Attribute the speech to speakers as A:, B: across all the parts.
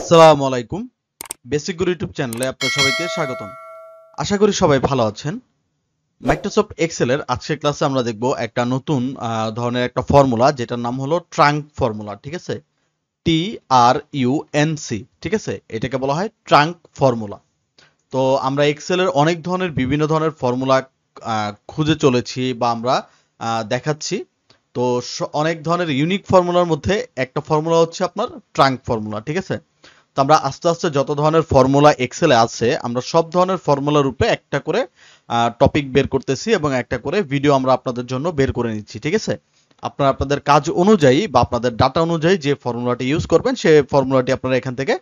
A: আসসালামু আলাইকুম। বেসিক গুরু ইউটিউব চ্যানেলে আপনাদের সবাইকে স্বাগতম। আশা করি সবাই ভালো আছেন। মাইক্রোসফট এক্সেলের আজকের ক্লাসে আমরা দেখব একটা নতুন ধরনের একটা ফর্মুলা, যেটার নাম হলো ট্রাঙ্ক ফর্মুলা। ঠিক আছে, TRUNC। ঠিক আছে, এটাকে বলা হয় ট্রাঙ্ক ফর্মুলা। তো আমরা এক্সেলের অনেক ধরনের বিভিন্ন ধরনের ফর্মুলা খুঁজে চলেছি বা আমরা দেখাচ্ছি। তো অনেক ধরনের ইউনিক ফর্মুলার মধ্যে একটা ফর্মুলা হচ্ছে আপনার ট্রাঙ্ক ফর্মুলা। ঠিক আছে, তো আমরা আস্তে আস্তে যত ধরনের ফর্মুলা এক্সেলে আছে আমরা সব ধরনের ফর্মুলার উপরে একটা করে টপিক বের করতেছি এবং একটা করে ভিডিও আমরা আপনাদের জন্য বের করে নিচ্ছি। ঠিক আছে, আপনারা আপনাদের কাজ অনুযায়ী বা আপনাদের ডাটা অনুযায়ী যে ফর্মুলাটি ইউজ করবেন সেই ফর্মুলাটি আপনারা এখান থেকে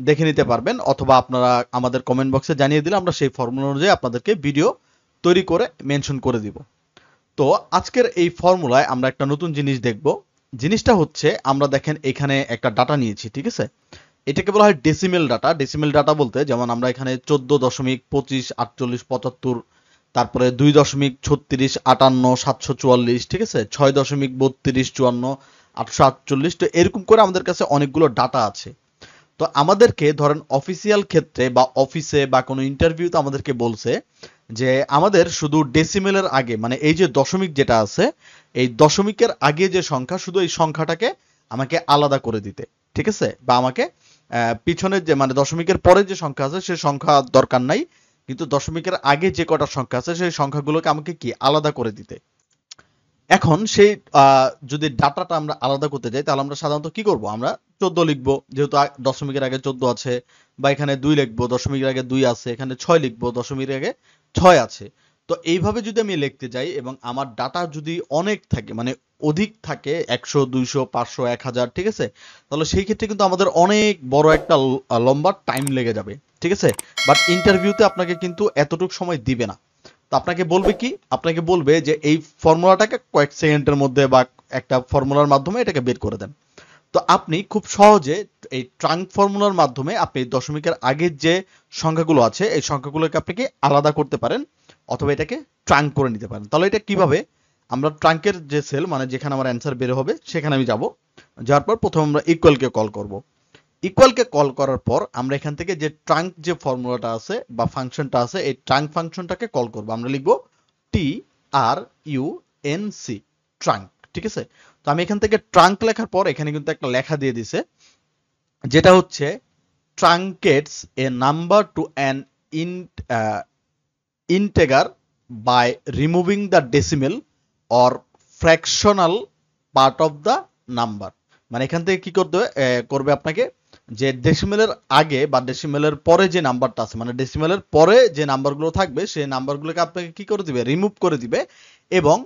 A: দেখে নিতে পারবেন, অথবা আপনারা আমাদের কমেন্ট বক্সে জানিয়ে দিলে আমরা সেই ফর্মুলা অনুযায়ী আপনাদেরকে ভিডিও তৈরি করে মেনশন করে দিব। তো আজকের এই ফর্মুলায় আমরা একটা নতুন জিনিস দেখব। জিনিসটা হচ্ছে, আমরা দেখেন এখানে একটা ডাটা নিয়েছি। ঠিক আছে, এটাকে বলা হয় ডেসিমেল ডাটা। ডেসিমেল ডাটা বলতে যেমন আমরা এখানে 14.25, 48, 75, তারপরে 2.36, 58, 744, ঠিক আছে, 6.32, 54, 848, তো এরকম করে আমাদের কাছে অনেকগুলো ডাটা আছে। তো আমাদেরকে ধরেন অফিসিয়াল ক্ষেত্রে বা অফিসে বা কোনো ইন্টারভিউতে আমাদেরকে বলছে যে আমাদের শুধু ডেসিমেলের আগে, মানে এই যে দশমিক যেটা আছে, এই দশমিকের আগে যে সংখ্যা, শুধু এই সংখ্যাটাকে আমাকে আলাদা করে দিতে। ঠিক আছে, বা আমাকে পিছনের যে মানে দশমিকের পরে যে সংখ্যা আছে সেই সংখ্যা দরকার নাই, কিন্তু দশমিকের আগে যে কটা সংখ্যা আছে সেই সংখ্যাগুলোকে আমাকে কি আলাদা করে দিতে। এখন সেই যদি ডাটাটা আমরা আলাদা করতে যাই তাহলে আমরা সাধারণত কি করব, আমরা 14 লিখবো, যেহেতু দশমিকের আগে 14 আছে, বা এখানে 2 লিখবো, দশমিকের আগে 2 আছে, এখানে 6 লিখবো, দশমিকের আগে 6 আছে। তো এইভাবে যদি আমি লিখতে যাই এবং আমার ডাটা যদি অনেক থাকে, মানে অধিক থাকে, 100, 200, 500, 1000, ঠিক আছে, তাহলে সেই ক্ষেত্রে কিন্তু আমাদের অনেক বড় একটা লম্বা টাইম লেগে যাবে। ঠিক আছে, বাট ইন্টারভিউতে আপনাকে কিন্তু এতটুকু সময় দিবে না। তো আপনাকে বলবে কি, আপনাকে বলবে যে এই ফর্মুলাটাকে কয়েক সেকেন্ডের মধ্যে বা একটা ফর্মুলার মাধ্যমে এটাকে বের করে দেন। তো আপনি খুব সহজে এই ট্রাঙ্ক ফর্মুলার মাধ্যমে আপনি দশমিকের আগের যে সংখ্যাগুলো আছে এই সংখ্যাগুলোকে আপনি কি আলাদা করতে পারেন, অথবা এটাকে ট্রাঙ্ক করে নিতে পারেন। তাহলে এটা কিভাবে, আমরা ট্রাঙ্কের যে সেল মানে যেখানে আমার অ্যান্সার বের হবে সেখানে আমি যাব। যাওয়ার পর প্রথমে আমরা ইকুয়ালকে কল করব। ইকুয়ালকে কল করার পর আমরা এখান থেকে যে ট্রাঙ্ক যে ফর্মুলাটা আছে বা ফাংশনটা আছে, এই ট্রাঙ্ক ফাংশনটাকে কল করব। আমরা লিখব TRUNC, ট্রাঙ্ক। ঠিক আছে, তো আমি এখান থেকে ট্রাঙ্ক লেখার পর এখানে কিন্তু একটা লেখা দিয়ে দিছে, যেটা হচ্ছে truncates a number to an integer by removing the decimal or fractional part of the number। মানে এখান থেকে কি করতে করবে আপনাকে, যে ডেসিমেলের আগে বা ডেসিমেলের পরে যে নাম্বারটা আছে, মানে ডেসিমেলের পরে যে নাম্বারগুলো থাকবে সেই নাম্বারগুলোকে আপনাকে কি করে দিবে, রিমুভ করে দিবে, এবং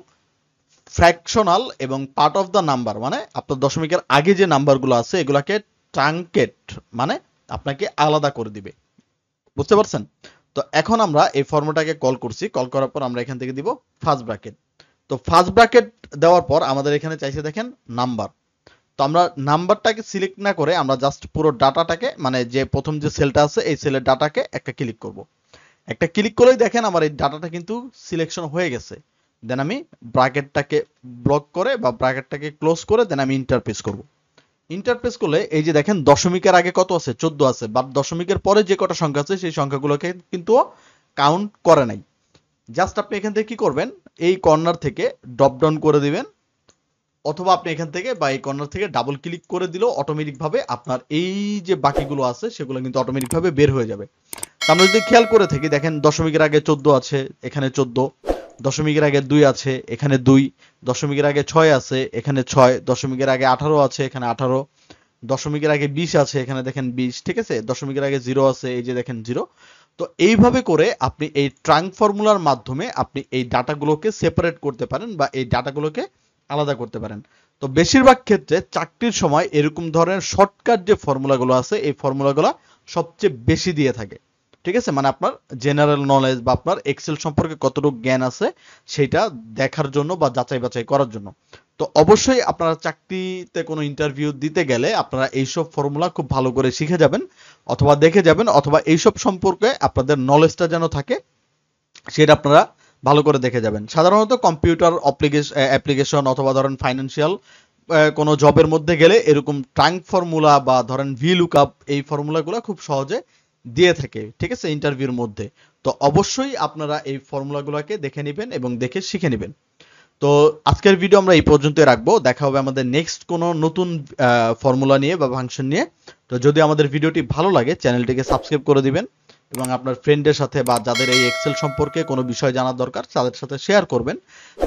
A: ফ্র্যাকশনাল এবং পার্ট অফ দ্য নাম্বার, মানে আপনার দশমিকের আগে যে নাম্বারগুলো আছে এগুলাকে ট্রাঙ্কেট, মানে আপনাকে আলাদা করে দিবে। বুঝতে পারছেন? তো এখন আমরা এই ফর্মুলাটাকে কল করছি, কল করার পর আমরা এখান থেকে দিব ফার্স্ট ব্র্যাকেট। তো ফার্স্ট ব্র্যাকেট দেওয়ার পর আমাদের এখানে চাইছে দেখেন নাম্বার। তো আমরা নাম্বারটাকে সিলেক্ট না করে আমরা জাস্ট পুরো ডাটাটাকে, মানে যে প্রথম যে সেলটা আছে এই সেলের ডাটাকে একটা ক্লিক করব। একটা ক্লিক করলেই দেখেন আমার এই ডাটাটা কিন্তু সিলেকশন হয়ে গেছে। দেন আমি ব্র্যাকেটটাকে ব্লক করে বা ব্র্যাকেটটাকে ক্লোজ করে দেন আমি ইন্টার প্রেস করব। ইন্টার প্রেস করলে এই যে দেখেন দশমিকের আগে কত আছে, 14 আছে, বাট দশমিকের পরে যে কটা সংখ্যা আছে সেই সংখ্যাগুলোকে কিন্তু কাউন্ট করে নাই। জাস্ট আপনি এখান থেকে কি করবেন, এই কর্নার থেকে ড্রপ ডাউন করে দিবেন, অথবা আপনি এখান থেকে বা এই কর্নার থেকে ডাবল ক্লিক করে দিলেও অটোমেটিক ভাবে আপনার এই যে বাকিগুলো আছে সেগুলো কিন্তু অটোমেটিক ভাবে বের হয়ে যাবে। আমরা যদি খেয়াল করে থাকি দেখেন দশমিকের আগে 14 আছে, এখানে 14, দশমিকের আগে 2 আছে, এখানে 2, দশমিকের আগে 6 আছে, এখানে 6, দশমিকের আগে 18 আছে, এখানে 18, দশমিকের আগে 20 আছে, এখানে দেখেন 20, ঠিক আছে, দশমিকের আগে 0 আছে, এই যে দেখেন 0। তো এইভাবে করে আপনি এই ট্রাঙ্ক ফর্মুলার মাধ্যমে আপনি এই ডাটাগুলোকে সেপারেট করতে পারেন বা এই ডাটাগুলোকে আলাদা করতে পারেন। তো বেশিরভাগ ক্ষেত্রে চাকরির সময় এরকম ধরনের শর্টকাট যে ফর্মুলাগুলো আছে এই ফর্মুলাগুলো সবচেয়ে বেশি দিয়ে থাকে। ঠিক আছে, মানে আপনার জেনারেল নলেজ বা আপনার এক্সেল সম্পর্কে কতটুকু জ্ঞান আছে সেটা দেখার জন্য বা যাচাই বাছাই করার জন্য। তো অবশ্যই আপনারা চাকরিতে কোনো ইন্টারভিউ দিতে গেলে আপনারা এইসব ফর্মুলা খুব ভালো করে শিখে যাবেন, অথবা দেখে যাবেন, অথবা এইসব সম্পর্কে আপনাদের নলেজটা যেন থাকে সেটা আপনারা ভালো করে দেখে যাবেন। সাধারণত কম্পিউটার অ্যাপ্লিকেশন অথবা ধরেন ফাইন্যান্সিয়াল কোনো জবের মধ্যে গেলে এরকম ট্রাঙ্ক ফর্মুলা বা ধরেন ভি লুকআপ এই ফর্মুলাগুলো খুব সহজে দিয়ে থাকে, ঠিক আছে, ইন্টারভিউর মধ্যে। তো অবশ্যই আপনারা এই ফর্মুলাগুলোকে দেখে নেবেন এবং দেখে শিখে নেবেন। তো আজকের ভিডিও আমরা এই পর্যন্তই রাখবো। দেখা হবে আমাদের নেক্সট কোনো নতুন ফর্মুলা নিয়ে বা ফাংশন নিয়ে। তো যদি আমাদের ভিডিওটি ভালো লাগে চ্যানেলটিকে সাবস্ক্রাইব করে দিবেন এবং আপনার ফ্রেন্ডের সাথে বা যাদের এই এক্সেল সম্পর্কে কোনো বিষয় জানার দরকার তাদের সাথে শেয়ার করবেন,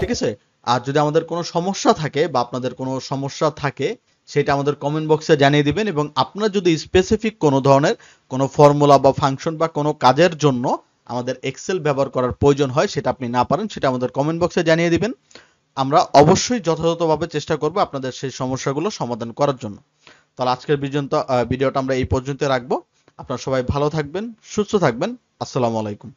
A: ঠিক আছে। আর যদি আমাদের কোনো সমস্যা থাকে বা আপনাদের কোনো সমস্যা থাকে সেটা আমাদের কমেন্ট বক্সে জানিয়ে দিবেন, এবং আপনার যদি স্পেসিফিক কোনো ধরনের কোনো ফর্মুলা বা ফাংশন বা কোনো কাজের জন্য আমাদের এক্সেল ব্যবহার করার প্রয়োজন হয়, সেটা আপনি না পারেন, সেটা আমাদের কমেন্ট বক্সে জানিয়ে দিবেন। আমরা অবশ্যই যথাযথভাবে চেষ্টা করব আপনাদের সেই সমস্যাগুলো সমাধান করার জন্য। তাহলে আজকের ভিডিওটা আমরা এই পর্যন্ত রাখবো। আপনারা সবাই ভালো থাকবেন, সুস্থ থাকবেন। আসসালামু আলাইকুম।